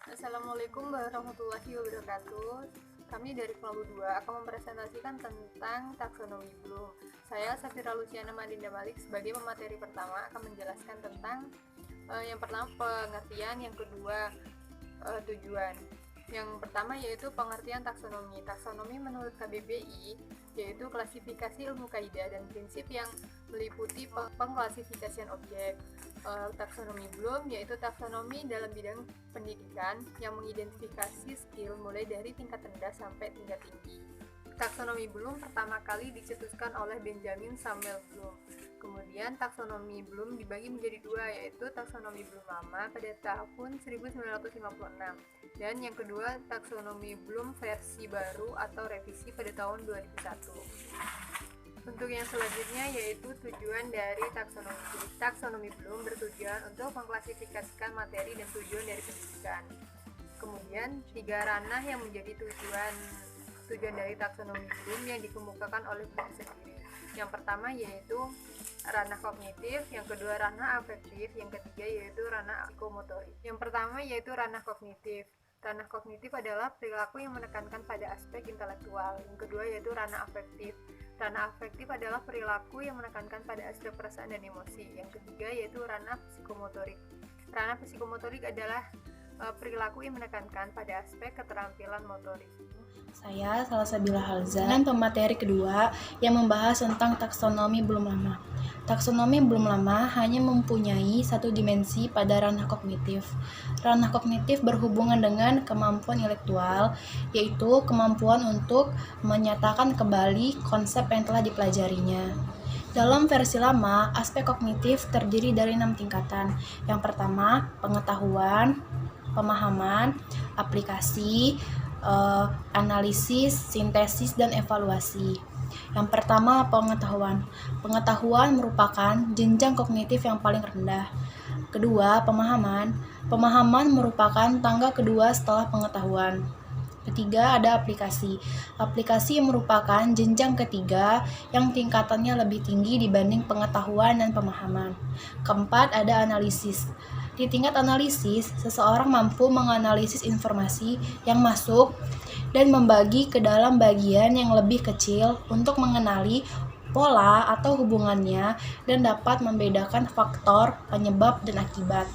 Assalamualaikum warahmatullahi wabarakatuh. Kami dari kelompok 2 akan mempresentasikan tentang taksonomi Bloom. Saya Safira Luciana Madinda Malik sebagai pemateri pertama akan menjelaskan tentang yang pertama pengertian, yang kedua tujuan. Yang pertama yaitu pengertian taksonomi. Taksonomi menurut KBBI yaitu klasifikasi ilmu kaidah dan prinsip yang meliputi pengklasifikasian objek. Taksonomi Bloom yaitu taksonomi dalam bidang pendidikan yang mengidentifikasi skill mulai dari tingkat rendah sampai tingkat tinggi. Taksonomi Bloom pertama kali dicetuskan oleh Benjamin Samuel Bloom. Kemudian taksonomi Bloom dibagi menjadi dua, yaitu taksonomi Bloom lama pada tahun 1956 dan yang kedua taksonomi Bloom versi baru atau revisi pada tahun 2001. Untuk yang selanjutnya yaitu tujuan dari taksonomi. Taksonomi Bloom bertujuan untuk mengklasifikasikan materi dan tujuan dari pendidikan. Kemudian tiga ranah yang menjadi tujuan dari taksonomi Bloom yang dikemukakan oleh Bloom sendiri. Yang pertama yaitu ranah kognitif, yang kedua ranah afektif, yang ketiga yaitu ranah psikomotorik. Yang pertama yaitu ranah kognitif. Ranah kognitif adalah perilaku yang menekankan pada aspek intelektual. Yang kedua yaitu ranah afektif. Ranah afektif adalah perilaku yang menekankan pada aspek perasaan dan emosi. Yang ketiga yaitu ranah psikomotorik. Ranah psikomotorik adalah perilaku yang menekankan pada aspek keterampilan motorik. Saya Salsabila Halza dengan pemateri kedua yang membahas tentang taksonomi Bloom lama. Taksonomi Bloom lama hanya mempunyai satu dimensi pada ranah kognitif. Ranah kognitif berhubungan dengan kemampuan intelektual, yaitu kemampuan untuk menyatakan kembali konsep yang telah dipelajarinya. Dalam versi lama, aspek kognitif terdiri dari 6 tingkatan. Yang pertama, pengetahuan, pemahaman, aplikasi, analisis, sintesis, dan evaluasi. Yang pertama, pengetahuan. Pengetahuan merupakan jenjang kognitif yang paling rendah. Kedua, pemahaman. Pemahaman merupakan tangga kedua setelah pengetahuan. Ketiga, ada aplikasi. Aplikasi merupakan jenjang ketiga yang tingkatannya lebih tinggi dibanding pengetahuan dan pemahaman. Keempat, ada analisis. Di tingkat analisis, seseorang mampu menganalisis informasi yang masuk dan membagi ke dalam bagian yang lebih kecil untuk mengenali pola atau hubungannya dan dapat membedakan faktor, penyebab, dan akibat.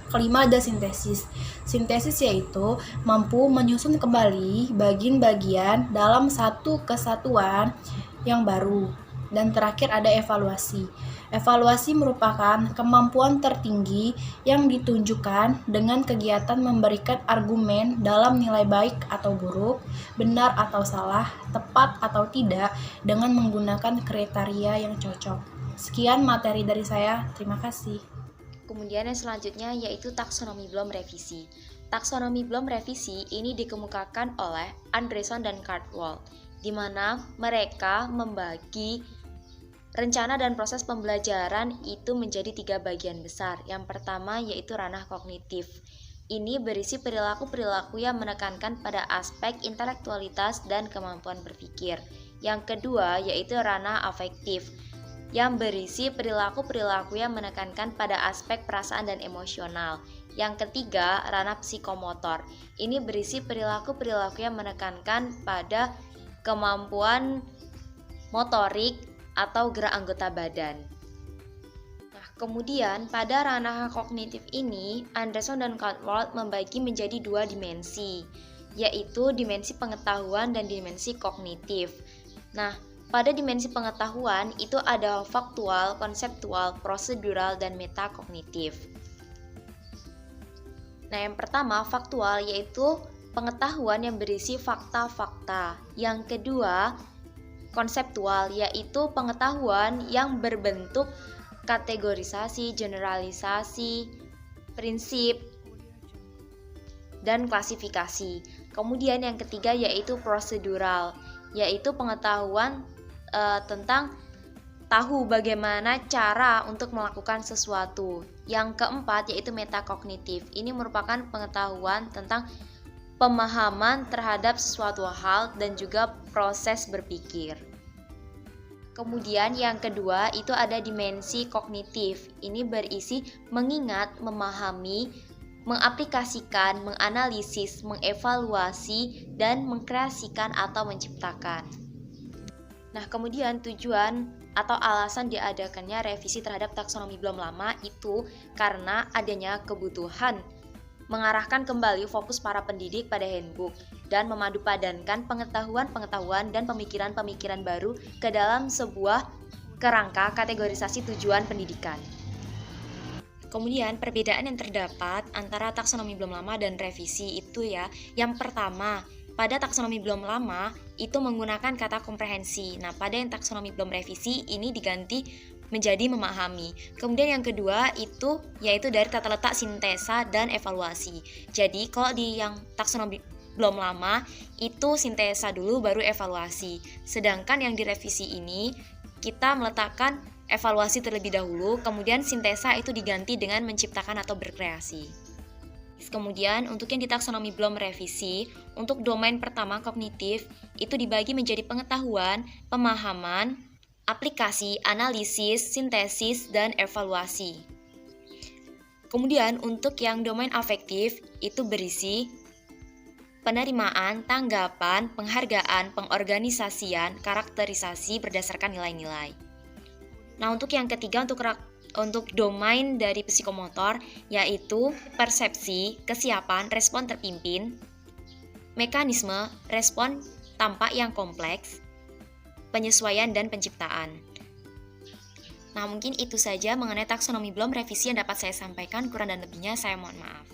Kelima, ada sintesis. Sintesis yaitu mampu menyusun kembali bagian-bagian dalam satu kesatuan yang baru. Dan terakhir ada evaluasi. Evaluasi merupakan kemampuan tertinggi yang ditunjukkan dengan kegiatan memberikan argumen dalam nilai baik atau buruk, benar atau salah, tepat atau tidak, dengan menggunakan kriteria yang cocok. Sekian materi dari saya, terima kasih. Kemudian yang selanjutnya yaitu taksonomi Bloom revisi. Taksonomi Bloom revisi ini dikemukakan oleh Andreson dan Cardwell, di mana mereka membagi rencana dan proses pembelajaran itu menjadi 3 bagian besar. Yang pertama yaitu ranah kognitif. Ini berisi perilaku-perilaku yang menekankan pada aspek intelektualitas dan kemampuan berpikir. Yang kedua yaitu ranah afektif, yang berisi perilaku-perilaku yang menekankan pada aspek perasaan dan emosional. Yang ketiga, ranah psikomotor. Ini berisi perilaku-perilaku yang menekankan pada kemampuan motorik atau gerak anggota badan. Nah, kemudian pada ranah kognitif ini, Anderson dan Caldwell membagi menjadi 2 dimensi, yaitu dimensi pengetahuan dan dimensi kognitif. Nah, pada dimensi pengetahuan itu ada faktual, konseptual, prosedural, dan metakognitif. Nah, yang pertama faktual yaitu pengetahuan yang berisi fakta-fakta. Yang kedua konseptual yaitu pengetahuan yang berbentuk kategorisasi, generalisasi, prinsip, dan klasifikasi. Kemudian yang ketiga yaitu prosedural, yaitu pengetahuan tentang tahu bagaimana cara untuk melakukan sesuatu. Yang keempat yaitu metakognitif. Ini merupakan pengetahuan tentang pemahaman terhadap sesuatu hal dan juga proses berpikir. Kemudian yang kedua itu ada dimensi kognitif. Ini berisi mengingat, memahami, mengaplikasikan, menganalisis, mengevaluasi, dan mengkreasikan atau menciptakan. Nah, kemudian tujuan atau alasan diadakannya revisi terhadap taksonomi belum lama itu karena adanya kebutuhan mengarahkan kembali fokus para pendidik pada handbook dan memadupadankan pengetahuan-pengetahuan dan pemikiran-pemikiran baru ke dalam sebuah kerangka kategorisasi tujuan pendidikan. Kemudian perbedaan yang terdapat antara taksonomi belum lama dan revisi itu ya, yang pertama, pada taksonomi belum lama itu menggunakan kata komprehensi. Nah, pada yang taksonomi belum revisi ini diganti menjadi memahami. Kemudian yang kedua itu yaitu dari tata letak sintesa dan evaluasi. Jadi kalau di yang taksonomi belum lama itu sintesa dulu baru evaluasi. Sedangkan yang direvisi ini kita meletakkan evaluasi terlebih dahulu, kemudian sintesa itu diganti dengan menciptakan atau berkreasi. Kemudian untuk yang di taksonomi belum revisi, untuk domain pertama kognitif itu dibagi menjadi pengetahuan, pemahaman, aplikasi, analisis, sintesis, dan evaluasi. Kemudian untuk yang domain afektif itu berisi penerimaan, tanggapan, penghargaan, pengorganisasian, karakterisasi berdasarkan nilai-nilai. Nah, untuk yang ketiga untuk domain dari psikomotor yaitu persepsi, kesiapan, respon terpimpin, mekanisme, respon tampak yang kompleks, penyesuaian dan penciptaan. Nah, mungkin itu saja mengenai taksonomi belum revisi yang dapat saya sampaikan, kurang dan lebihnya saya mohon maaf.